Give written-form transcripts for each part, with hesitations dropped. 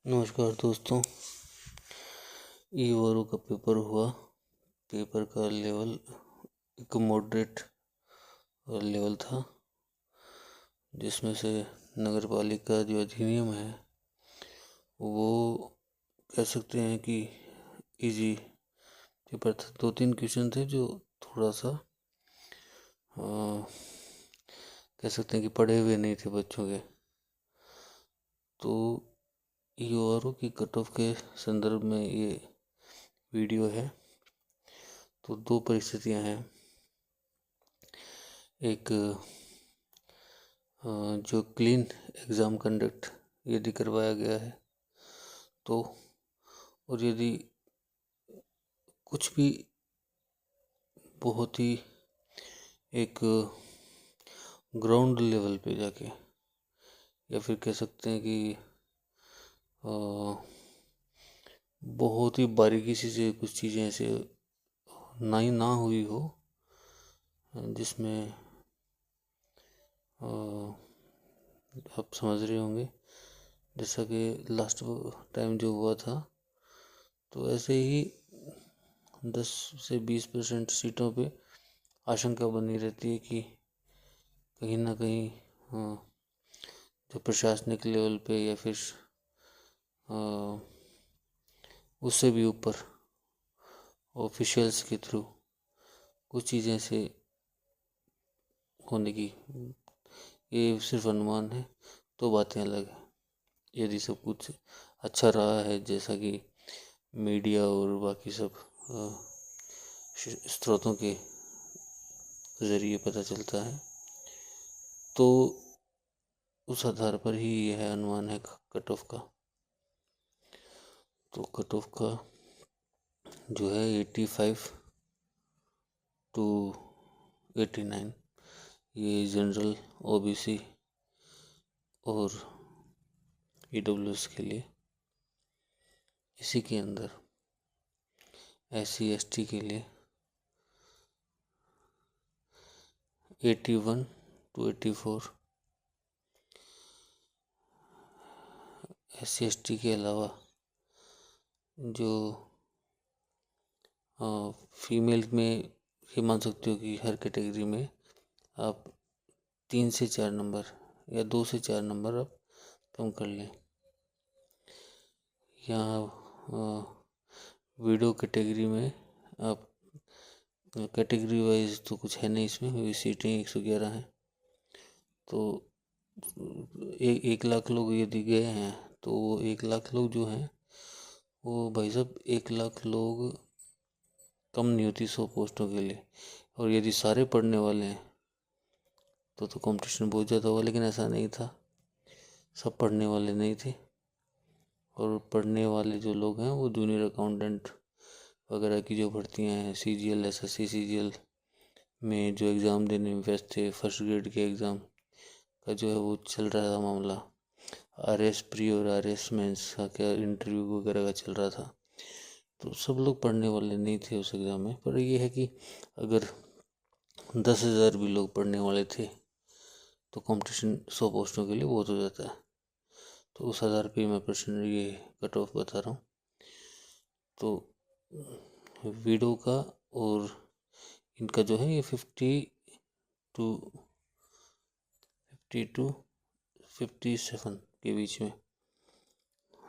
नमस्कार दोस्तों। ई-वारो का पेपर हुआ। पेपर का लेवल एक मॉडरेट लेवल था, जिसमें से नगर पालिका जो अधिनियम है वो कह सकते हैं कि इजी पेपर था। 2-3 क्वेश्चन थे जो थोड़ा सा कह सकते हैं कि पढ़े हुए नहीं थे बच्चों के। तो ई-वारो की कट ऑफ के संदर्भ में ये वीडियो है। तो 2 परिस्थितियां हैं। एक जो क्लीन एग्ज़ाम कंडक्ट यदि करवाया गया है तो, और यदि कुछ भी बहुत ही एक ग्राउंड लेवल पे जाके, या फिर कह सकते हैं कि बहुत ही बारीकी से कुछ चीज़ें ऐसे ना हुई हो, जिसमें आप समझ रहे होंगे, जैसा कि लास्ट टाइम जो हुआ था। तो ऐसे ही 10 से 20% सीटों पे आशंका बनी रहती है कि कहीं ना कहीं जो प्रशासनिक लेवल पे या फिर उससे भी ऊपर ऑफिशियल्स के थ्रू कुछ चीज़ें से होने की, ये सिर्फ अनुमान है। तो बातें अलग है। यदि सब कुछ अच्छा रहा है जैसा कि मीडिया और बाकी सब स्रोतों के ज़रिए पता चलता है, तो उस आधार पर ही यह अनुमान है कट ऑफ का। तो कट ऑफ का जो है 85 टू 89, ये जनरल, ओबीसी और ईडब्ल्यूएस के लिए। इसी के अंदर SC/ST के लिए 81 टू 84। SC/ST के अलावा जो फीमेल में, ये मान सकते हो कि हर कैटेगरी में आप 3 से 4 नंबर या 2 से 4 नंबर आप कम कर लें। यहाँ वीडियो कैटेगरी में आप कैटेगरी वाइज तो कुछ है नहीं इसमें, क्योंकि सीटें 111 हैं। तो 1 लाख लोग यदि गए हैं तो वो 1 लाख लोग जो हैं वो भाई साहब 1 लाख लोग कम नहीं होती 100 पोस्टों के लिए। और यदि सारे पढ़ने वाले हैं तो कंपटीशन बहुत ज़्यादा होगा, लेकिन ऐसा नहीं था। सब पढ़ने वाले नहीं थे, और पढ़ने वाले जो लोग हैं वो जूनियर अकाउंटेंट वगैरह की जो भर्तियां हैं, CGL SSC CGL में जो एग्ज़ाम देने में व्यस्त थे, फर्स्ट ग्रेड के एग्ज़ाम का जो है वो चल रहा था मामला। RS प्री और RS मेंस का क्या इंटरव्यू वगैरह का चल रहा था। तो सब लोग पढ़ने वाले नहीं थे उस एग्ज़ाम में। पर ये है कि अगर 10,000 भी लोग पढ़ने वाले थे तो कंपटीशन 100 पोस्टों के लिए बहुत हो जाता है। तो उस आधार पे मैं प्रश्न ये कट ऑफ बता रहा हूँ। तो वीडियो का और इनका जो है ये 50 टू 57 के बीच में।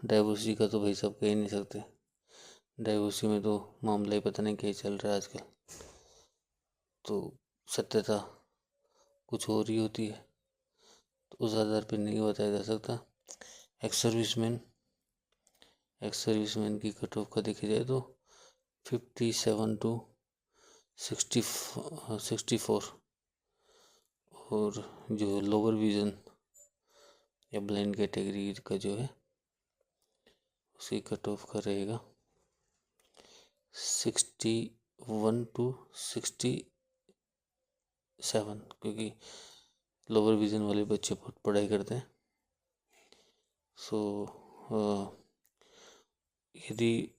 डाइवर्सिटी का तो भाई साहब कह ही नहीं सकते। डाइवर्सिटी में तो मामला ही पता नहीं क्या चल रहा है आजकल। तो सत्यता कुछ और ही होती है, तो उस आधार पर नहीं बताया जा सकता। एक्स सर्विसमैन की कट ऑफ का देखा जाए तो 57 टू 64। और जो लोअर विजन या ब्लाइंड कैटेगरी का जो है उसकी कट ऑफ का रहेगा 61 टू 67, क्योंकि लोअर विजन वाले बच्चे बहुत पढ़ाई करते हैं। सो यदि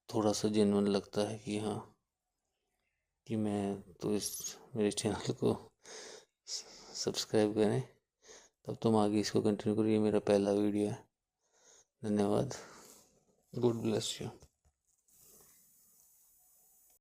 थोड़ा सा जेन्युइन लगता है कि हाँ कि मैं तो इस मेरे चैनल को सब्सक्राइब करें, तब तुम आगे इसको कंटिन्यू करो। ये मेरा पहला वीडियो है, धन्यवाद। Good bless you.